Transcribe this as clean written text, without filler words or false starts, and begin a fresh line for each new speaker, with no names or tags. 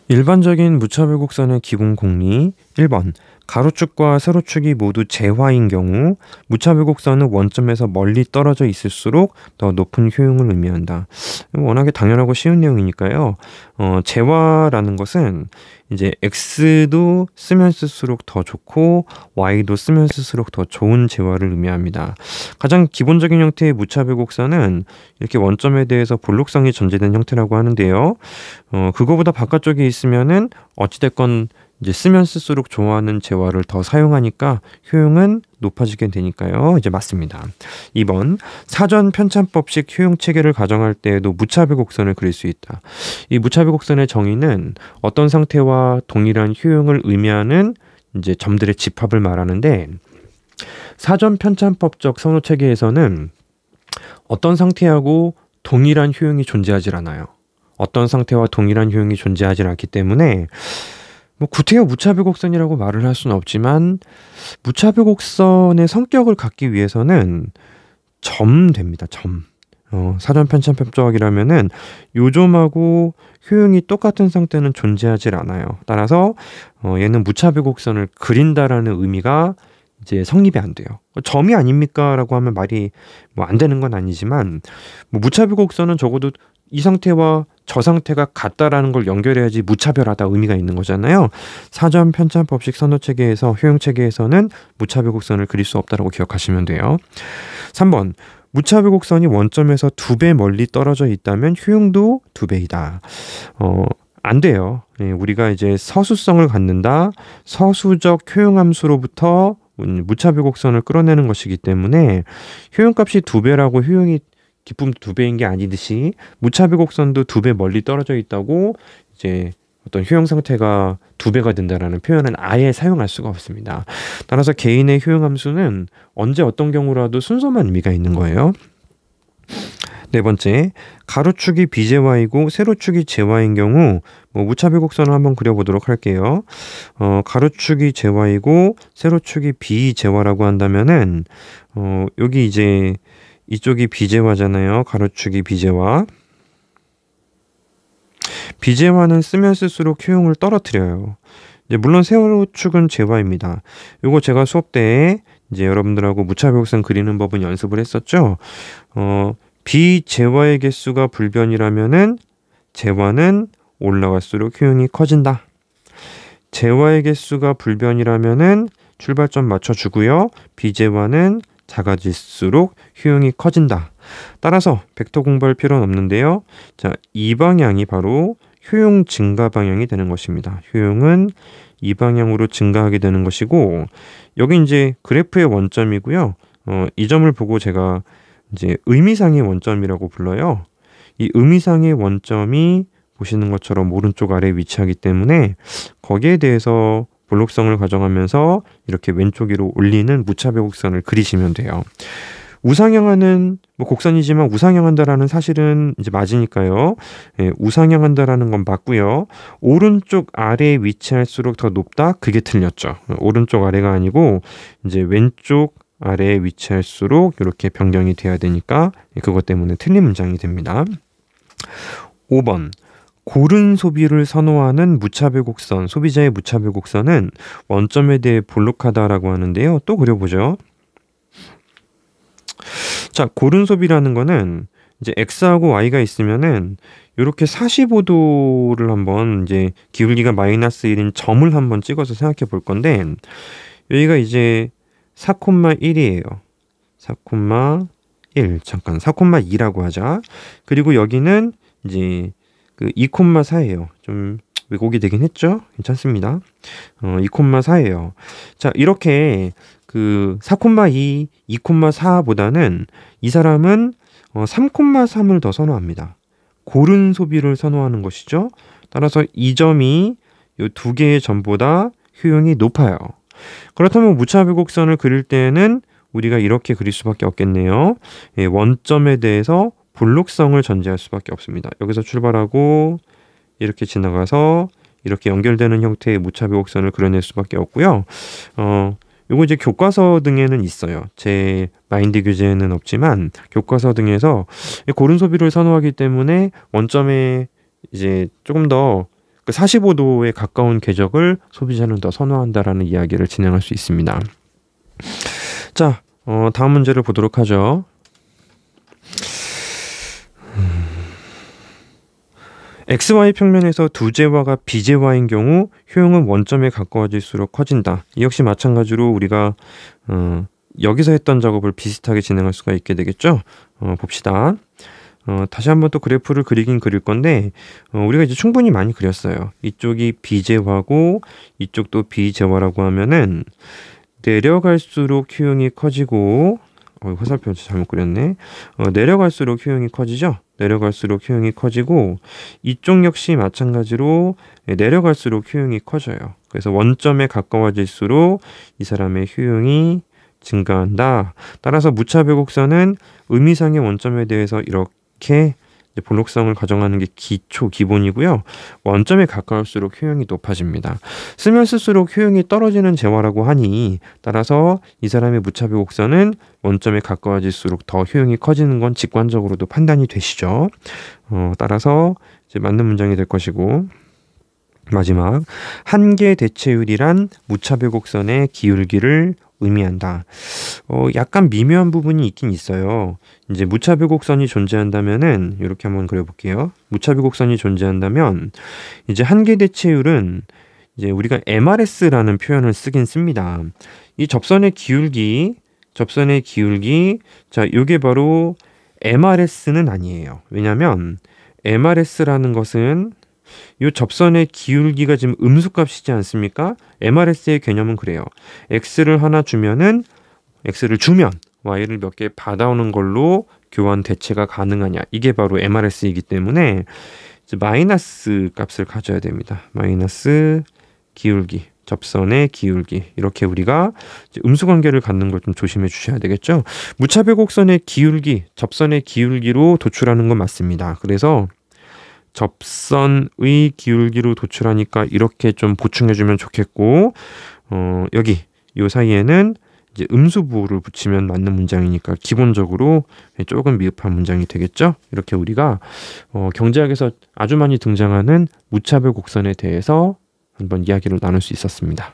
일반적인 무차별 곡선의 기본 공리 1번 가로축과 세로축이 모두 재화인 경우 무차별 곡선은 원점에서 멀리 떨어져 있을수록 더 높은 효용을 의미한다. 워낙에 당연하고 쉬운 내용이니까요. 재화라는 것은 이제 x도 쓰면 쓸수록 더 좋고 y도 쓰면 쓸수록 더 좋은 재화를 의미합니다. 가장 기본적인 형태의 무차별 곡선은 이렇게 원점에 대해서 볼록성이 전제된 형태라고 하는데요. 그거보다 바깥쪽에 있으면은 어찌됐건 이제 쓰면 쓸수록 좋아하는 재화를 더 사용하니까 효용은 높아지게 되니까요. 이제 맞습니다. 2번 사전 편찬법식 효용 체계를 가정할 때에도 무차별 곡선을 그릴 수 있다. 이 무차별 곡선의 정의는 어떤 상태와 동일한 효용을 의미하는 이제 점들의 집합을 말하는데, 사전 편찬법적 선호 체계에서는 어떤 상태하고 동일한 효용이 존재하지 않아요. 어떤 상태와 동일한 효용이 존재하지 않기 때문에 구태여 무차별 곡선이라고 말을 할 수는 없지만, 무차별 곡선의 성격을 갖기 위해서는 점 됩니다. 점. 사전 편찬법적이라면은 요점하고 효용이 똑같은 상태는 존재하지 않아요. 따라서 얘는 무차별 곡선을 그린다라는 의미가 이제 성립이 안 돼요. 점이 아닙니까? 라고 하면 말이 안 되는 건 아니지만, 무차별 곡선은 적어도 이 상태와 저 상태가 같다라는 걸 연결해야지 무차별하다 의미가 있는 거잖아요. 사전 편찬법식 선호체계에서 효용체계에서는 무차별 곡선을 그릴 수 없다라고 기억하시면 돼요. 3번 무차별 곡선이 원점에서 2배 멀리 떨어져 있다면 효용도 2배이다. 안 돼요. 우리가 이제 서수성을 갖는다. 서수적 효용함수로부터 무차별 곡선을 끌어내는 것이기 때문에 효용값이 2배라고 효용이 기쁨도 2배인 게 아니듯이 무차별 곡선도 2배 멀리 떨어져 있다고 이제 어떤 효용 상태가 2배가 된다라는 표현은 아예 사용할 수가 없습니다. 따라서 개인의 효용 함수는 언제 어떤 경우라도 순서만 의미가 있는 거예요. 네 번째, 가로축이 비재화이고 세로축이 재화인 경우 무차별 곡선을 한번 그려보도록 할게요. 가로축이 재화이고 세로축이 비재화라고 한다면은 여기 이제 이쪽이 비재화잖아요. 가로축이 비재화. 비재화는 쓰면 쓸수록 효용을 떨어뜨려요. 이제 물론 세로축은 재화입니다. 요거 제가 수업 때 이제 여러분들하고 무차별 곡선 그리는 법은 연습을 했었죠. 비재화의 개수가 불변이라면은 재화는 올라갈수록 효용이 커진다. 재화의 개수가 불변이라면은 출발점 맞춰주고요. 비재화는 작아질수록 효용이 커진다. 따라서 벡터 공부할 필요는 없는데요. 자, 이 방향이 바로 효용 증가 방향이 되는 것입니다. 효용은 이 방향으로 증가하게 되는 것이고, 여기 이제 그래프의 원점이고요. 이 점을 보고 제가 이제 의미상의 원점이라고 불러요. 이 의미상의 원점이 보시는 것처럼 오른쪽 아래에 위치하기 때문에 거기에 대해서 볼록성을 가정하면서 이렇게 왼쪽 위로 올리는 무차별 곡선을 그리시면 돼요. 우상향하는 곡선이지만 우상향한다라는 사실은 이제 맞으니까요. 우상향한다라는 건 맞고요. 오른쪽 아래에 위치할수록 더 높다? 그게 틀렸죠. 오른쪽 아래가 아니고 이제 왼쪽 아래에 위치할수록 이렇게 변경이 돼야 되니까 그것 때문에 틀린 문장이 됩니다. 5번 고른 소비를 선호하는 무차별 곡선, 소비자의 무차별 곡선은 원점에 대해 볼록하다라고 하는데요. 또 그려보죠. 자, 고른 소비라는 거는 이제 x하고 y가 있으면은 이렇게 45도를 한번 이제 기울기가 -1인 점을 한번 찍어서 생각해 볼 건데, 여기가 이제 4,1이에요. 4,1 잠깐 4,2라고 하자. 그리고 여기는 이제 그 2,4예요. 좀 왜곡이 되긴 했죠? 괜찮습니다. 2,4예요. 자, 이렇게 그 4,2, 2,4보다는 이 사람은 3,3을 더 선호합니다. 고른 소비를 선호하는 것이죠. 따라서 이 점이 이 두 개의 점보다 효용이 높아요. 그렇다면 무차별 곡선을 그릴 때는 우리가 이렇게 그릴 수밖에 없겠네요. 원점에 대해서 볼록성을 전제할 수밖에 없습니다. 여기서 출발하고 이렇게 지나가서 이렇게 연결되는 형태의 무차별 곡선을 그려낼 수밖에 없고요. 요거 이제 교과서 등에는 있어요. 제 마인드 교재에는 없지만 교과서 등에서 고른 소비를 선호하기 때문에 원점에 이제 조금 더 그 45도에 가까운 궤적을 소비자는 더 선호한다라는 이야기를 진행할 수 있습니다. 자, 다음 문제를 보도록 하죠. XY 평면에서 두 재화가 비재화인 경우 효용은 원점에 가까워질수록 커진다. 이 역시 마찬가지로 우리가 여기서 했던 작업을 비슷하게 진행할 수가 있게 되겠죠. 봅시다. 다시 한번 또 그래프를 그리긴 그릴 건데 우리가 이제 충분히 많이 그렸어요. 이쪽이 비재화고 이쪽도 비재화라고 하면은 내려갈수록 효용이 커지고 화살표 잘못 그렸네. 내려갈수록 효용이 커지죠. 내려갈수록 효용이 커지고 이쪽 역시 마찬가지로 내려갈수록 효용이 커져요. 그래서 원점에 가까워질수록 이 사람의 효용이 증가한다. 따라서 무차별 곡선은 의미상의 원점에 대해서 이렇게 볼록성을 가정하는 게 기본이고요. 원점에 가까울수록 효용이 높아집니다. 쓰면 쓸수록 효용이 떨어지는 재화라고 하니 따라서 이 사람의 무차별 곡선은 원점에 가까워질수록 더 효용이 커지는 건 직관적으로도 판단이 되시죠. 따라서 이제 맞는 문장이 될 것이고 마지막 한계 대체율이란 무차별 곡선의 기울기를 의미한다. 약간 미묘한 부분이 있긴 있어요. 이제 무차별 곡선이 존재한다면은 이렇게 한번 그려볼게요. 무차별 곡선이 존재한다면 이제 한계 대체율은 이제 우리가 MRS라는 표현을 쓰긴 씁니다. 이 접선의 기울기, 자, 이게 바로 MRS는 아니에요. 왜냐하면 MRS라는 것은 이 접선의 기울기가 지금 음수값이지 않습니까? MRS의 개념은 그래요. X를 하나 주면은 X를 주면 Y를 몇 개 받아오는 걸로 교환 대체가 가능하냐. 이게 바로 MRS이기 때문에 이제 마이너스 값을 가져야 됩니다. 마이너스 기울기, 접선의 기울기. 이렇게 우리가 이제 음수 관계를 갖는 걸 좀 조심해 주셔야 되겠죠. 무차별 곡선의 기울기, 접선의 기울기로 도출하는 건 맞습니다. 그래서 접선의 기울기로 도출하니까 이렇게 좀 보충해주면 좋겠고 여기 요 사이에는 이제 음수부호를 붙이면 맞는 문장이니까 기본적으로 조금 미흡한 문장이 되겠죠. 이렇게 우리가 경제학에서 아주 많이 등장하는 무차별 곡선에 대해서 한번 이야기를 나눌 수 있었습니다.